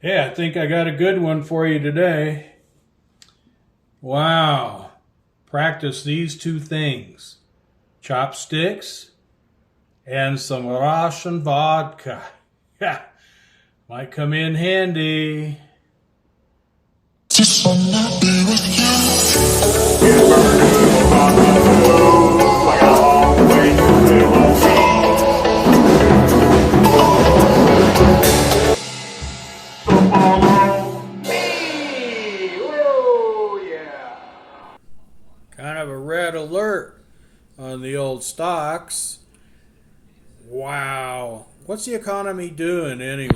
Yeah, I think I got a good one for you today. Wow. Practice these two things: chopsticks and some Russian vodka. Yeah, might come in handy. Kind of a red alert on the old stocks. Wow. What's the economy doing anyway?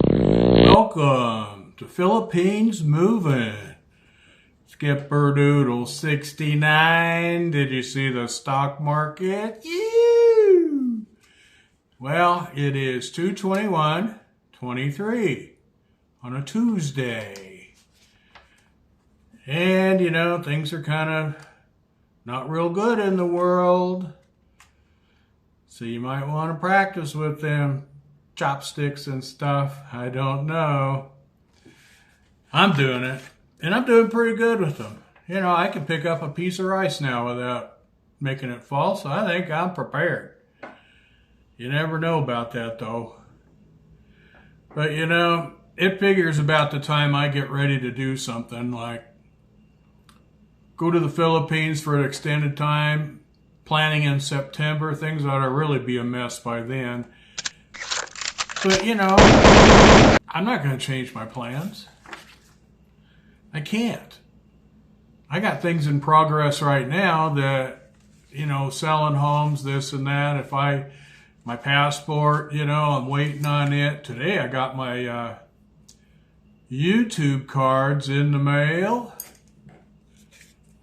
Welcome to Philippines Moving. Skipperdoodle 69. Did you see the stock market? Ew. Well, it is 2/21/23 on a Tuesday. And, things are kind of not real good in the world. So you might want to practice with them chopsticks and stuff. I don't know. I'm doing it. And I'm doing pretty good with them. I can pick up a piece of rice now without making it fall. So I think I'm prepared. You never know about that, though. But, it figures about the time I get ready to do something like go to the Philippines for an extended time, planning in September. Things ought to really be a mess by then. But, I'm not going to change my plans. I can't. I got things in progress right now that, selling homes, this and that. My passport, I'm waiting on it. Today I got my YouTube cards in the mail.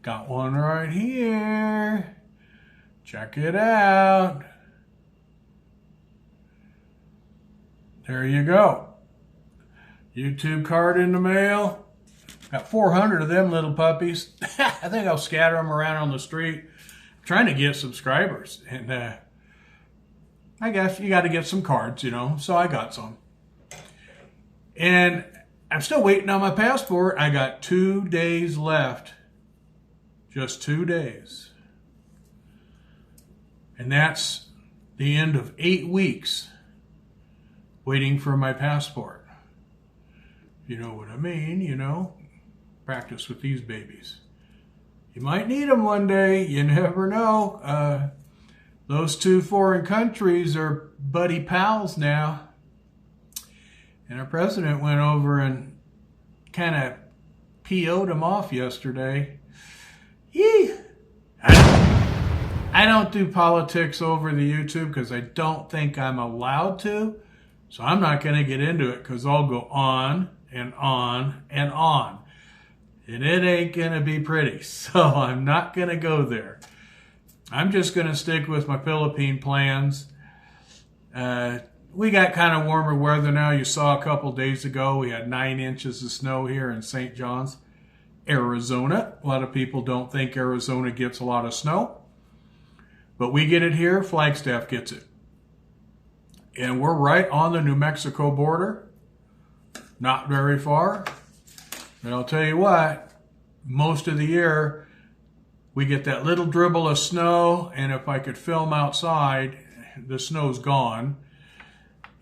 Got one right here. Check it out. There you go. YouTube card in the mail. Got 400 of them little puppies. I think I'll scatter them around on the street. I'm trying to get subscribers. And I guess you got to get some cards, So I got some. And I'm still waiting on my passport. I got 2 days left. Just 2 days. And that's the end of 8 weeks waiting for my passport. You know what I mean, Practice with these babies. You might need them one day. You never know. Those two foreign countries are buddy pals now. And our president went over and kind of PO'd them off yesterday. I don't do politics over the YouTube because I don't think I'm allowed to. So I'm not going to get into it because I'll go on and on and on. And it ain't going to be pretty. So I'm not going to go there. I'm just going to stick with my Philippine plans. We got kind of warmer weather now. You saw a couple days ago we had 9 inches of snow here in St. John's, Arizona. A lot of people don't think Arizona gets a lot of snow. But we get it here. Flagstaff gets it. And we're right on the New Mexico border. Not very far. But I'll tell you what, most of the year we get that little dribble of snow, and if I could film outside, the snow's gone.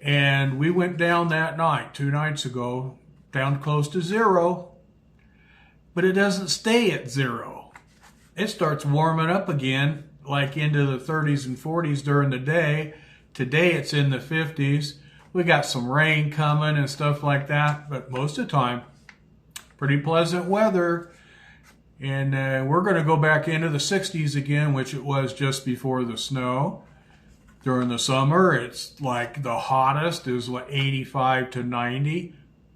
And we went down that night, 2 nights ago, down close to 0. But it doesn't stay at 0. It starts warming up again, like into the 30s and 40s during the day. Today it's in the 50s. We got some rain coming and stuff like that, but most of the time, pretty pleasant weather. And we're going to go back into the 60s again, which it was just before the snow. During the summer, it's like the hottest is like 85 to 90.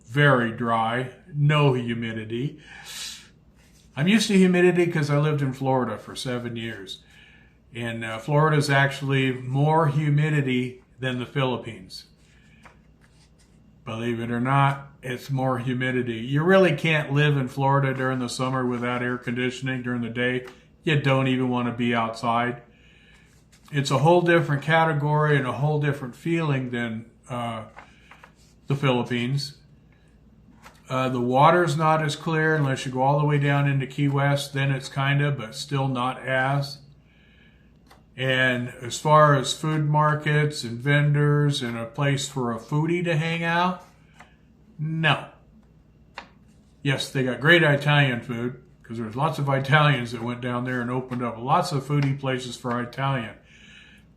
Very dry, no humidity. I'm used to humidity because I lived in Florida for 7 years. And Florida is actually more humidity than the Philippines. Believe it or not, it's more humidity. You really can't live in Florida during the summer without air conditioning during the day. You don't even want to be outside. It's a whole different category and a whole different feeling than the the Philippines. The water's not as clear unless you go all the way down into Key West. Then it's kind of, but still not as. And as far as food markets and vendors and a place for a foodie to hang out, no. Yes, they got great Italian food because there's lots of Italians that went down there and opened up lots of foodie places for Italian.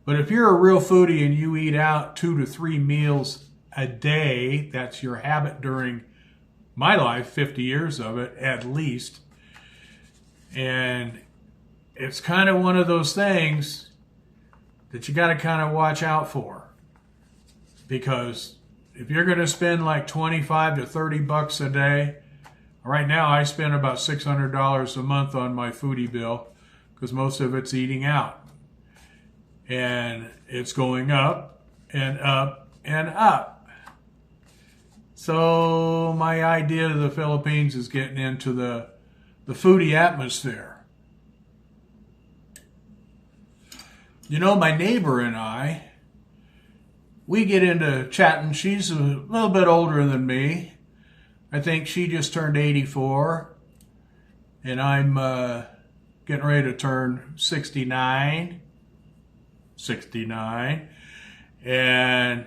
But if you're a real foodie and you eat out 2 to 3 meals a day, that's your habit during my life, 50 years of it at least. And it's kind of one of those things that you got to kind of watch out for. Because if you're going to spend like 25 to 30 bucks a day, right now I spend about $600 a month on my foodie bill because most of it's eating out. And it's going up and up and up. So my idea of the Philippines is getting into the foodie atmosphere. You know, my neighbor and I, we get into chatting. She's a little bit older than me. I think she just turned 84. And I'm getting ready to turn 69. And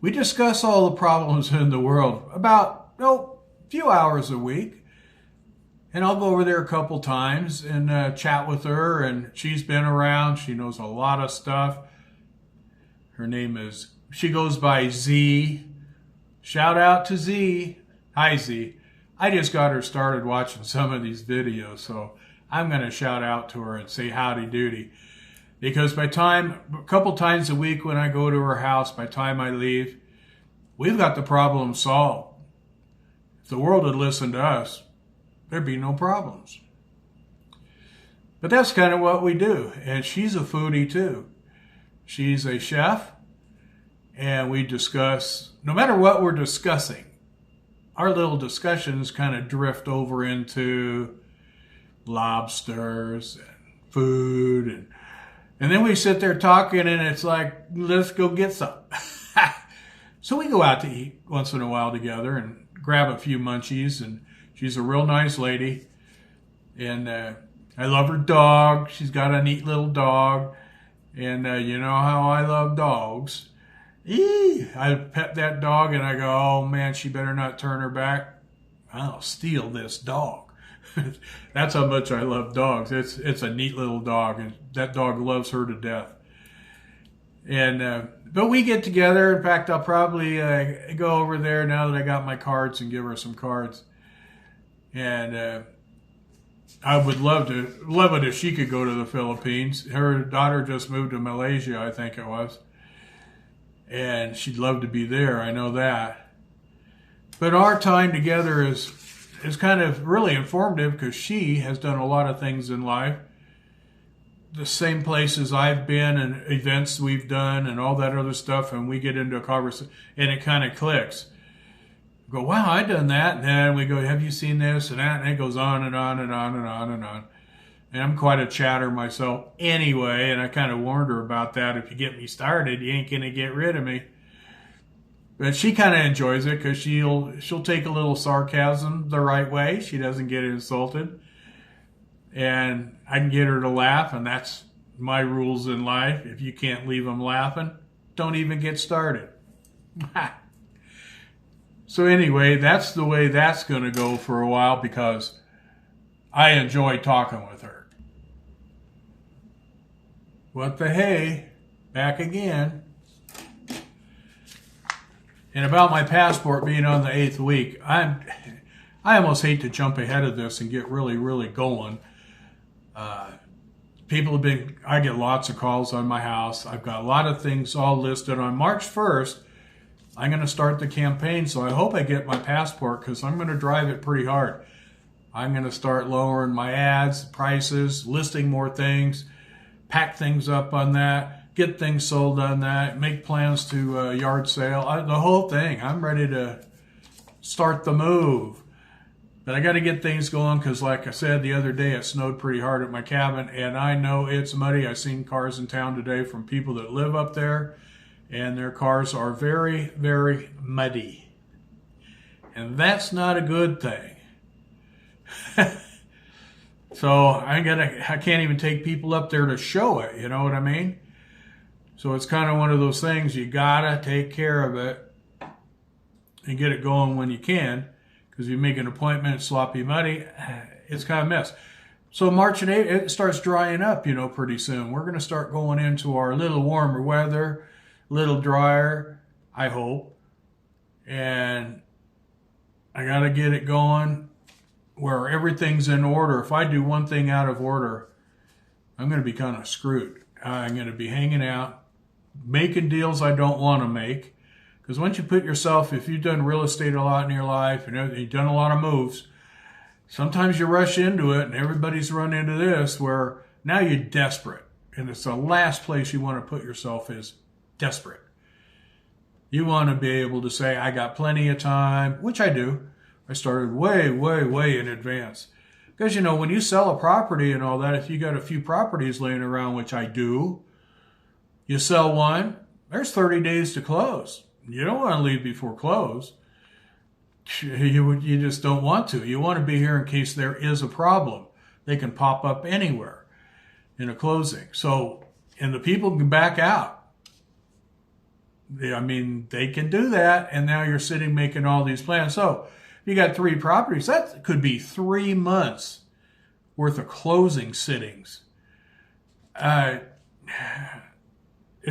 we discuss all the problems in the world about a few hours a week. And I'll go over there a couple times and chat with her. And she's been around. She knows a lot of stuff. Her name is, she goes by Z. Shout out to Z. Hi, Z. I just got her started watching some of these videos. So I'm going to shout out to her and say howdy doody. Because a couple times a week when I go to her house, by the time I leave, we've got the problem solved. If the world had listened to us, there'd be no problems. But that's kind of what we do. And she's a foodie too. She's a chef. And we discuss, no matter what we're discussing, our little discussions kind of drift over into lobsters and food and then we sit there talking and it's like, let's go get some. So we go out to eat once in a while together and grab a few munchies. And she's a real nice lady. And I love her dog. She's got a neat little dog. And you know how I love dogs. I pet that dog and I go, oh man, she better not turn her back. I'll steal this dog. That's how much I love dogs. It's a neat little dog, and that dog loves her to death. And but we get together. In fact, I'll probably go over there now that I got my cards and give her some cards. And I would love it if she could go to the Philippines. Her daughter just moved to Malaysia, I think it was, and she'd love to be there. I know that. But our time together is kind of really informative because she has done a lot of things in life. The same places I've been and events we've done and all that other stuff, and we get into a conversation and it kind of clicks. We go, wow, I done that. And then we go, have you seen this and that? And it goes on and on and on and on and on. And I'm quite a chatter myself anyway, and I kind of warned her about that. If you get me started, you ain't going to get rid of me. But she kind of enjoys it because she'll take a little sarcasm the right way. She doesn't get insulted. And I can get her to laugh, and that's my rules in life. If you can't leave them laughing, don't even get started. So anyway, that's the way that's going to go for a while because I enjoy talking with her. What the hey? Back again. And about my passport being on the 8th week, I almost hate to jump ahead of this and get really, really going. I get lots of calls on my house. I've got a lot of things all listed. On March 1st, I'm going to start the campaign, so I hope I get my passport because I'm going to drive it pretty hard. I'm going to start lowering my ads, prices, listing more things, pack things up on that, get things sold on that, make plans to yard sale, the whole thing. I'm ready to start the move. But I got to get things going because, like I said, the other day it snowed pretty hard at my cabin, and I know it's muddy. I've seen cars in town today from people that live up there, and their cars are very, very muddy. And that's not a good thing. So I can't even take people up there to show it, you know what I mean? So it's kind of one of those things, you gotta take care of it and get it going when you can, because if you make an appointment, sloppy money, it's kind of a mess. So March and April, it starts drying up, you know, pretty soon. We're gonna start going into our little warmer weather, little drier, I hope. And I gotta get it going where everything's in order. If I do one thing out of order, I'm going to be kind of screwed. I'm going to be hanging out, making deals I don't want to make. Because once you put yourself, if you've done real estate a lot in your life and you've done a lot of moves, sometimes you rush into it, and everybody's run into this where now you're desperate. And it's the last place you want to put yourself is desperate. You want to be able to say, I got plenty of time, which I do. I started way, way, way in advance. Because, you know, when you sell a property and all that, if you got a few properties laying around, which I do, you sell one, there's 30 days to close. You don't want to leave before close. You just don't want to. You want to be here in case there is a problem. They can pop up anywhere in a closing. So, and the people can back out. I mean, they can do that, and now you're sitting making all these plans. So, you got 3 properties. That could be 3 months worth of closing sittings. It's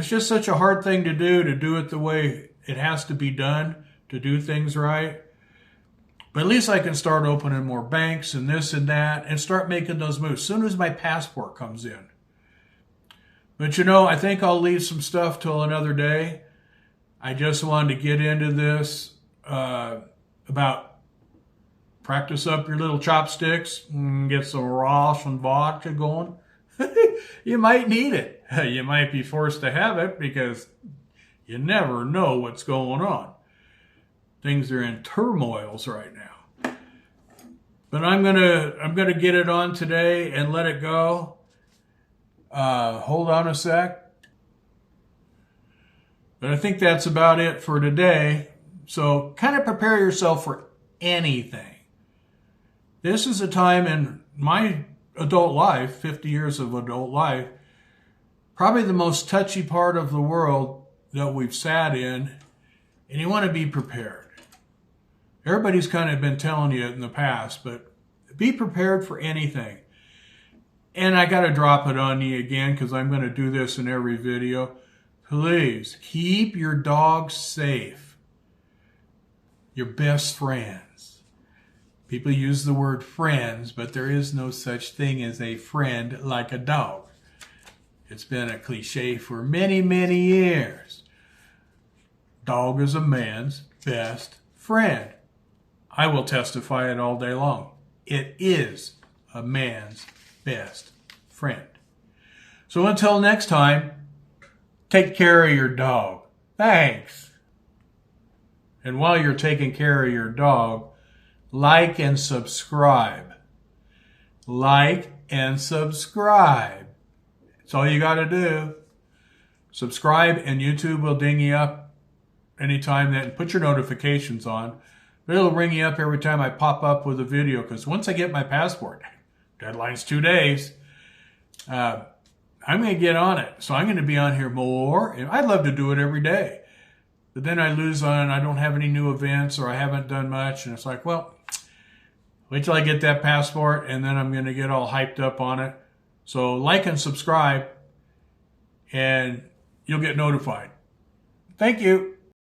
just such a hard thing to do it the way it has to be done, to do things right. But at least I can start opening more banks and this and that and start making those moves as soon as my passport comes in. But you know, I think I'll leave some stuff till another day. I just wanted to get into this about practice up your little chopsticks and get some Ross and vodka going. You might need it. You might be forced to have it because you never know what's going on. Things are in turmoils right now. But I'm gonna get it on today and let it go. Hold on a sec. But I think that's about it for today. So kind of prepare yourself for anything. This is a time in my adult life, 50 years of adult life, probably the most touchy part of the world that we've sat in, and you want to be prepared. Everybody's kind of been telling you it in the past, but be prepared for anything. And I got to drop it on you again because I'm going to do this in every video. Please keep your dogs safe. Your best friends. People use the word friends, but there is no such thing as a friend like a dog. It's been a cliche for many, many years. Dog is a man's best friend. I will testify it all day long. It is a man's best friend. So until next time, take care of your dog. Thanks. And while you're taking care of your dog, like and subscribe. Like and subscribe. That's all you got to do. Subscribe and YouTube will ding you up anytime that, and put your notifications on. It'll ring you up every time I pop up with a video, because once I get my passport, deadline's 2 days, I'm going to get on it. So I'm going to be on here more. And I'd love to do it every day. But then I lose on, I don't have any new events or I haven't done much. And it's like, well, wait till I get that passport and then I'm going to get all hyped up on it. So like and subscribe and you'll get notified. Thank you.